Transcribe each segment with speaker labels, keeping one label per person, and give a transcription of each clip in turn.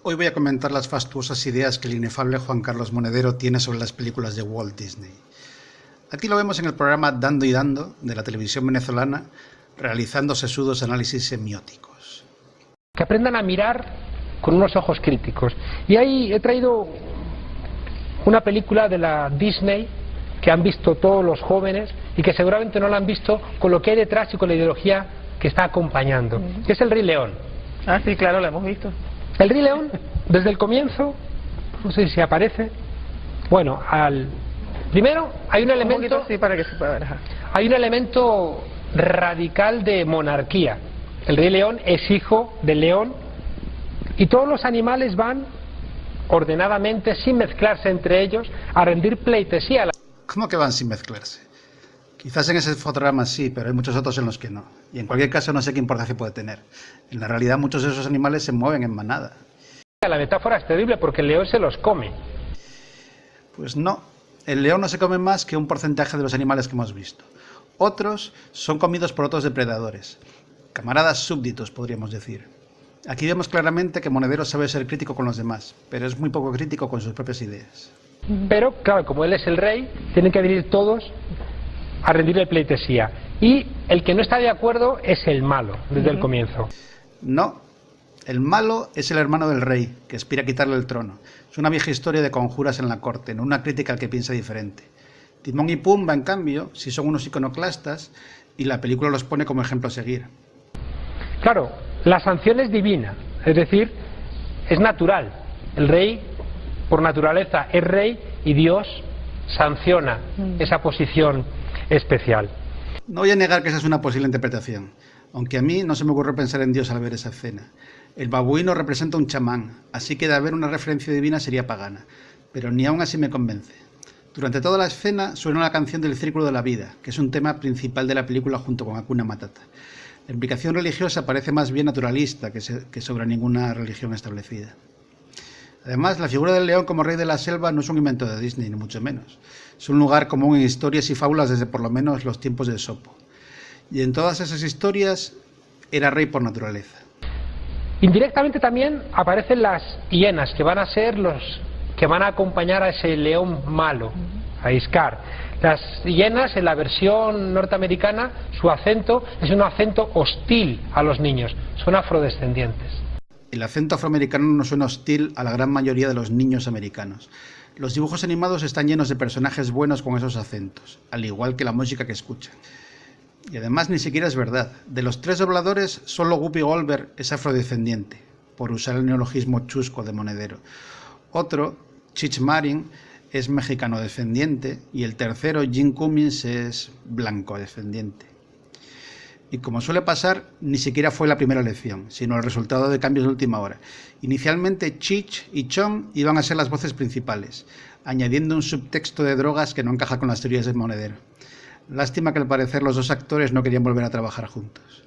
Speaker 1: Hoy voy a comentar las fastuosas ideas que el inefable Juan Carlos Monedero tiene sobre las películas de Walt Disney. Aquí lo vemos en el programa Dando y Dando de la televisión venezolana, realizando sesudos análisis semióticos.
Speaker 2: Que aprendan a mirar con unos ojos críticos. Y ahí he traído una película de la Disney que han visto todos los jóvenes y que seguramente no la han visto con lo que hay detrás y con la ideología que está acompañando, que es El Rey León.
Speaker 3: Ah, sí, claro, la hemos visto.
Speaker 2: El Rey León, desde el comienzo, no sé si aparece, bueno, primero hay un elemento...
Speaker 3: Un poquito así para que se pueda ver. Ajá.
Speaker 2: Hay un elemento radical de monarquía. El Rey León es hijo del león y todos los animales van ordenadamente, sin mezclarse entre ellos, a rendir pleitesía a la...
Speaker 1: ¿Cómo que van sin mezclarse? Quizás en ese fotograma sí, pero hay muchos otros en los que no. Y en cualquier caso no sé qué importancia puede tener. En la realidad muchos de esos animales se mueven en manada.
Speaker 2: La metáfora es terrible porque el león se los come.
Speaker 1: Pues no, el león no se come más que un porcentaje de los animales que hemos visto. Otros son comidos por otros depredadores. Camaradas súbditos, podríamos decir. Aquí vemos claramente que Monedero sabe ser crítico con los demás, pero es muy poco crítico con sus propias ideas.
Speaker 2: Pero, claro, como él es el rey, tienen que venir todos a rendirle pleitesía. Y el que no está de acuerdo es el malo, desde el comienzo.
Speaker 1: No, el malo es el hermano del rey, que aspira a quitarle el trono. Es una vieja historia de conjuras en la corte, no una crítica al que piensa diferente. Timón y Pumba, en cambio, sí son unos iconoclastas y la película los pone como ejemplo a seguir.
Speaker 2: Claro, la sanción es divina, es decir, es natural. El rey, por naturaleza, es rey y Dios sanciona esa posición especial.
Speaker 1: No voy a negar que esa es una posible interpretación, aunque a mí no se me ocurre pensar en Dios al ver esa escena. El babuino representa un chamán, así que de haber una referencia divina sería pagana, pero ni aún así me convence. Durante toda la escena suena la canción del Círculo de la Vida, que es un tema principal de la película junto con Hakuna Matata. La implicación religiosa parece más bien naturalista que sobre ninguna religión establecida. Además, la figura del león como rey de la selva no es un invento de Disney, ni mucho menos. Es un lugar común en historias y fábulas desde por lo menos los tiempos de Esopo. Y en todas esas historias era rey por naturaleza.
Speaker 2: Indirectamente también aparecen las hienas, que van a ser los que van a acompañar a ese león malo, a Scar. Las hienas, en la versión norteamericana, su acento es un acento hostil a los niños, son afrodescendientes.
Speaker 1: El acento afroamericano no suena hostil a la gran mayoría de los niños americanos. Los dibujos animados están llenos de personajes buenos con esos acentos, al igual que la música que escuchan. Y además ni siquiera es verdad. De los 3 dobladores, solo Whoopi Goldberg es afrodescendiente, por usar el neologismo chusco de Monedero. Otro, Cheech Marin, es mexicano descendiente, y el tercero, Jim Cummings, es blanco descendiente. Y como suele pasar, ni siquiera fue la primera elección, sino el resultado de cambios de última hora. Inicialmente Cheech y Chong iban a ser las voces principales, añadiendo un subtexto de drogas que no encaja con las teorías de Monedero. Lástima que al parecer los dos actores no querían volver a trabajar juntos.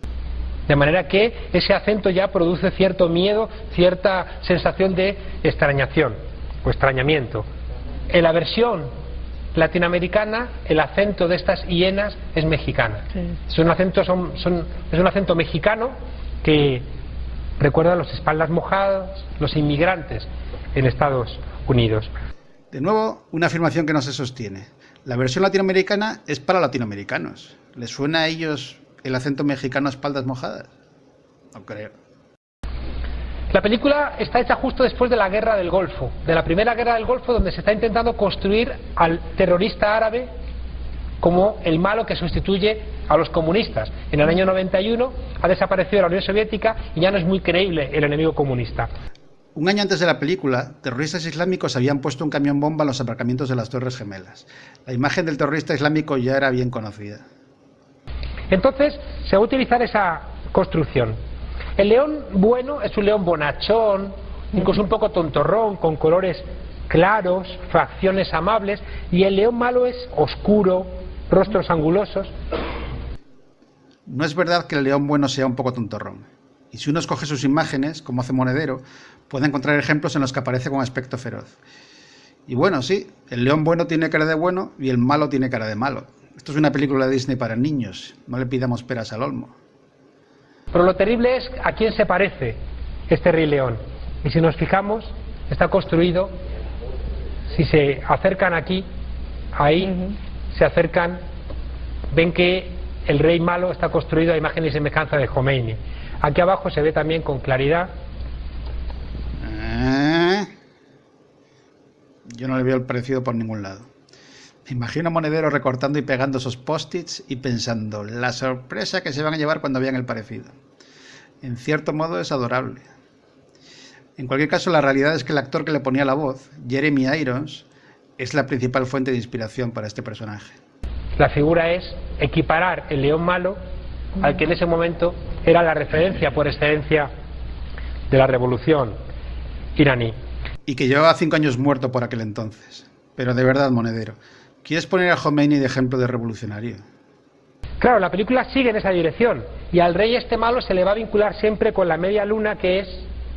Speaker 2: De manera que ese acento ya produce cierto miedo, cierta sensación de extrañación o extrañamiento. En la versión latinoamericana, el acento de estas hienas es mexicano. Sí. Es un acento mexicano que recuerda a los espaldas mojadas, los inmigrantes en Estados Unidos.
Speaker 1: De nuevo, una afirmación que no se sostiene. La versión latinoamericana es para latinoamericanos. ¿Les suena a ellos el acento mexicano a espaldas mojadas? No creo.
Speaker 2: La película está hecha justo después de la Guerra del Golfo, de la primera Guerra del Golfo, donde se está intentando construir al terrorista árabe como el malo que sustituye a los comunistas. En el año 91 ha desaparecido la Unión Soviética y ya no es muy creíble el enemigo comunista.
Speaker 1: Un año antes de la película, terroristas islámicos habían puesto un camión bomba en los aparcamientos de las Torres Gemelas. La imagen del terrorista islámico ya era bien conocida.
Speaker 2: Entonces se va a utilizar esa construcción. El león bueno es un león bonachón, incluso un poco tontorrón, con colores claros, facciones amables, y el león malo es oscuro, rostros angulosos.
Speaker 1: No es verdad que el león bueno sea un poco tontorrón. Y si uno escoge sus imágenes, como hace Monedero, puede encontrar ejemplos en los que aparece con aspecto feroz. Y bueno, sí, el león bueno tiene cara de bueno y el malo tiene cara de malo. Esto es una película de Disney para niños, no le pidamos peras al olmo.
Speaker 2: Pero lo terrible es a quién se parece este Rey León. Y si nos fijamos, está construido, si se acercan aquí, ahí, se acercan, ven que el rey malo está construido a imagen y semejanza de Jomeini. Aquí abajo se ve también con claridad.
Speaker 1: Yo no le veo el parecido por ningún lado. Me imagino a Monedero recortando y pegando esos post-its y pensando la sorpresa que se van a llevar cuando vean el parecido. En cierto modo es adorable. En cualquier caso, la realidad es que el actor que le ponía la voz, Jeremy Irons, es la principal fuente de inspiración para este personaje.
Speaker 2: La figura es equiparar el león malo al que en ese momento era la referencia por excelencia de la revolución iraní.
Speaker 1: Y que llevaba 5 años muerto por aquel entonces. Pero de verdad, Monedero, ¿quieres poner a Jomeini de ejemplo de revolucionario?
Speaker 2: Claro, la película sigue en esa dirección, y al rey este malo se le va a vincular siempre con la media luna, que es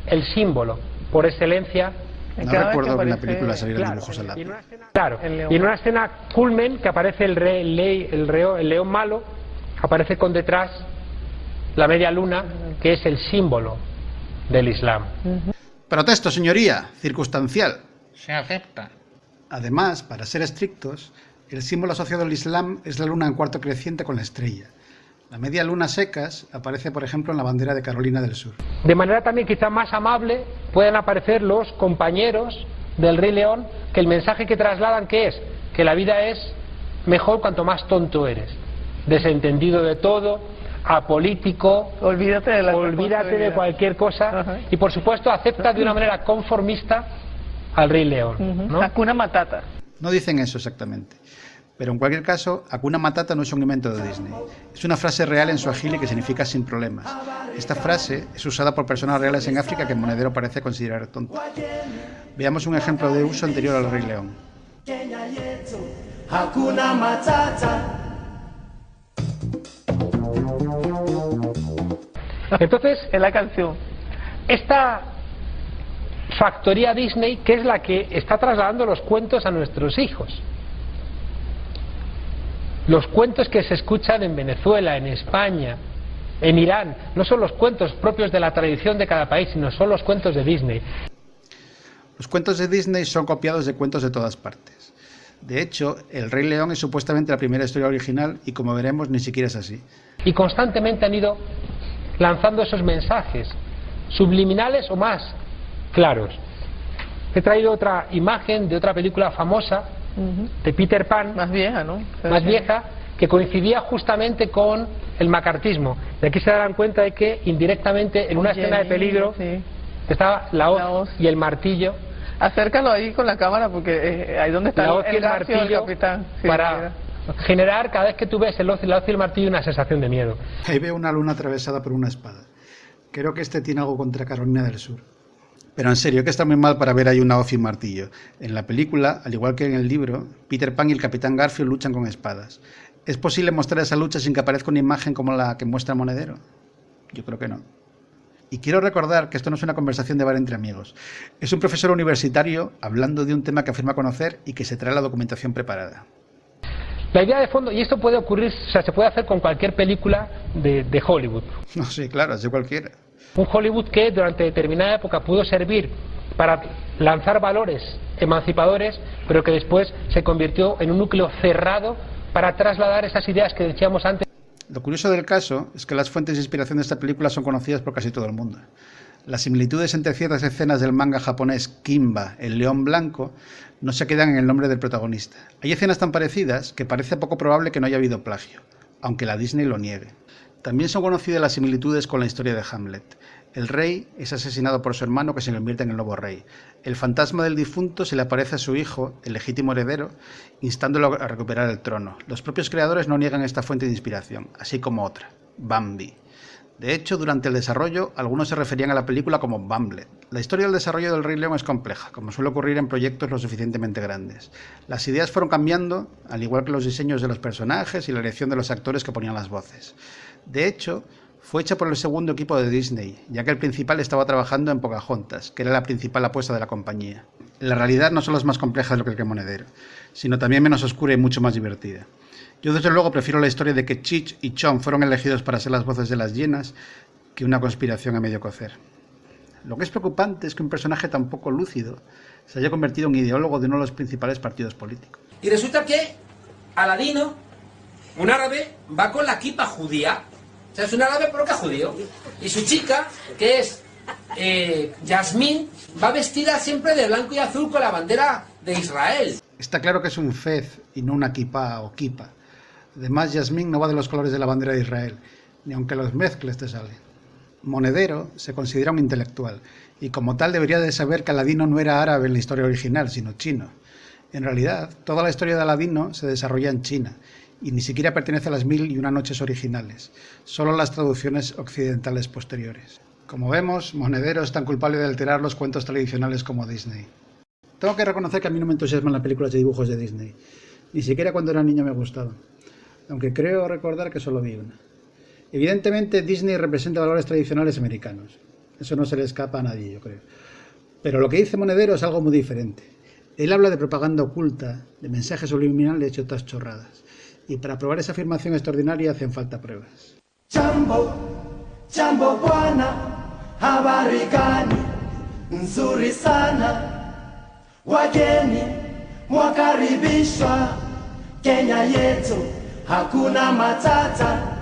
Speaker 2: el símbolo por excelencia.
Speaker 1: No recuerdo que en la película salieran dibujos al lápiz.
Speaker 2: Claro, y en una escena culmen que aparece el león malo, aparece con detrás la media luna, que es el símbolo del Islam.
Speaker 1: Protesto, señoría, circunstancial.
Speaker 4: Se acepta.
Speaker 1: Además, para ser estrictos, el símbolo asociado al Islam es la luna en cuarto creciente con la estrella. La media luna secas aparece, por ejemplo, en la bandera de Carolina del Sur.
Speaker 2: De manera también quizá más amable pueden aparecer los compañeros del Rey León, que el mensaje que trasladan, ¿qué es? Que la vida es mejor cuanto más tonto eres, desentendido de todo, apolítico,
Speaker 3: Olvídate
Speaker 2: de cualquier cosa.
Speaker 3: Ajá.
Speaker 2: Y por supuesto acepta de una manera conformista al Rey León, ¿no?
Speaker 3: Hakuna Matata.
Speaker 1: No dicen eso exactamente. Pero en cualquier caso, Hakuna Matata no es un invento de Disney. Es una frase real en suajili que significa sin problemas. Esta frase es usada por personas reales en África que Monedero parece considerar tonta. Veamos un ejemplo de uso anterior al Rey León.
Speaker 5: Hakuna Matata.
Speaker 2: Entonces,
Speaker 3: Es la canción.
Speaker 2: esta factoría Disney, que es la que está trasladando los cuentos a nuestros hijos. Los cuentos que se escuchan en Venezuela, en España, en Irán, no son los cuentos propios de la tradición de cada país, sino son los cuentos de Disney.
Speaker 1: Los cuentos de Disney son copiados de cuentos de todas partes. De hecho, El Rey León es supuestamente la primera historia original y, como veremos, ni siquiera es así.
Speaker 2: Y constantemente han ido lanzando esos mensajes, subliminales o más claros. He traído otra imagen de otra película famosa, de Peter Pan,
Speaker 3: Más vieja, ¿no?
Speaker 2: más vieja, que coincidía justamente con el macartismo. De aquí se darán cuenta de que indirectamente en una escena de peligro
Speaker 3: Sí.
Speaker 2: estaba la hoz,
Speaker 3: La hoz.
Speaker 2: y el martillo,
Speaker 3: Acércalo ahí con la cámara porque ahí donde está
Speaker 2: la hoz y el
Speaker 3: Garfio, el
Speaker 2: martillo,
Speaker 3: capitán. Sí,
Speaker 2: para
Speaker 3: mira.
Speaker 2: generar cada vez que tú ves la hoz y el martillo una sensación de miedo.
Speaker 1: Ahí veo una luna atravesada por una espada. Creo que este tiene algo contra Carolina del Sur. Pero en serio, que está muy mal para ver ahí una hoz y un martillo. En la película, al igual que en el libro, Peter Pan y el Capitán Garfield luchan con espadas. ¿Es posible mostrar esa lucha sin que aparezca una imagen como la que muestra Monedero? Yo creo que no. Y quiero recordar que esto no es una conversación de bar entre amigos. Es un profesor universitario hablando de un tema que afirma conocer y que se trae la documentación preparada.
Speaker 2: La idea de fondo, y esto puede ocurrir, o sea, se puede hacer con cualquier película de Hollywood.
Speaker 1: No, sí, claro, así cualquiera.
Speaker 2: Un Hollywood que durante determinada época pudo servir para lanzar valores emancipadores, pero que después se convirtió en un núcleo cerrado para trasladar esas ideas que decíamos antes.
Speaker 1: Lo curioso del caso es que las fuentes de inspiración de esta película son conocidas por casi todo el mundo. Las similitudes entre ciertas escenas del manga japonés Kimba, el león blanco, no se quedan en el nombre del protagonista. Hay escenas tan parecidas que parece poco probable que no haya habido plagio, aunque la Disney lo niegue. También son conocidas las similitudes con la historia de Hamlet. El rey es asesinado por su hermano, que se convierte en el nuevo rey. El fantasma del difunto se le aparece a su hijo, el legítimo heredero, instándolo a recuperar el trono. Los propios creadores no niegan esta fuente de inspiración, así como otra, Bambi. De hecho, durante el desarrollo, algunos se referían a la película como Bamlet. La historia del desarrollo del Rey León es compleja, como suele ocurrir en proyectos lo suficientemente grandes. Las ideas fueron cambiando, al igual que los diseños de los personajes y la elección de los actores que ponían las voces. De hecho, fue hecha por el segundo equipo de Disney, ya que el principal estaba trabajando en Pocahontas, que era la principal apuesta de la compañía. La realidad no solo es más compleja de lo que el Monedero, sino también menos oscura y mucho más divertida. Yo desde luego prefiero la historia de que Cheech y Chong fueron elegidos para ser las voces de las hienas que una conspiración a medio cocer. Lo que es preocupante es que un personaje tan poco lúcido se haya convertido en ideólogo de uno de los principales partidos políticos.
Speaker 4: Y resulta que Aladino, un árabe, va con la kipa judía. O sea, es un árabe pero que es judío. Y su chica, que es Yasmín, va vestida siempre de blanco y azul con la bandera de Israel.
Speaker 1: Está claro que es un fez y no una kipa o kipa. Además, Yasmín no va de los colores de la bandera de Israel, ni aunque los mezcles te salen. Monedero se considera un intelectual, y como tal debería de saber que Aladino no era árabe en la historia original, sino chino. En realidad, toda la historia de Aladino se desarrolla en China, y ni siquiera pertenece a las 1001 noches originales, solo las traducciones occidentales posteriores. Como vemos, Monedero es tan culpable de alterar los cuentos tradicionales como Disney. Tengo que reconocer que a mí no me entusiasman las películas de dibujos de Disney. Ni siquiera cuando era niño me gustaban, aunque creo recordar que solo vi una. Evidentemente Disney representa valores tradicionales americanos. Eso no se le escapa a nadie, yo creo. Pero lo que dice Monedero es algo muy diferente. Él habla de propaganda oculta, de mensajes subliminales y otras chorradas. Y para probar esa afirmación extraordinaria hacen falta pruebas.
Speaker 5: Jambo, jambo bwana, habari gani? Nzuri sana. Wageni, mwakaribishwa. Kenya yetu, hakuna matata.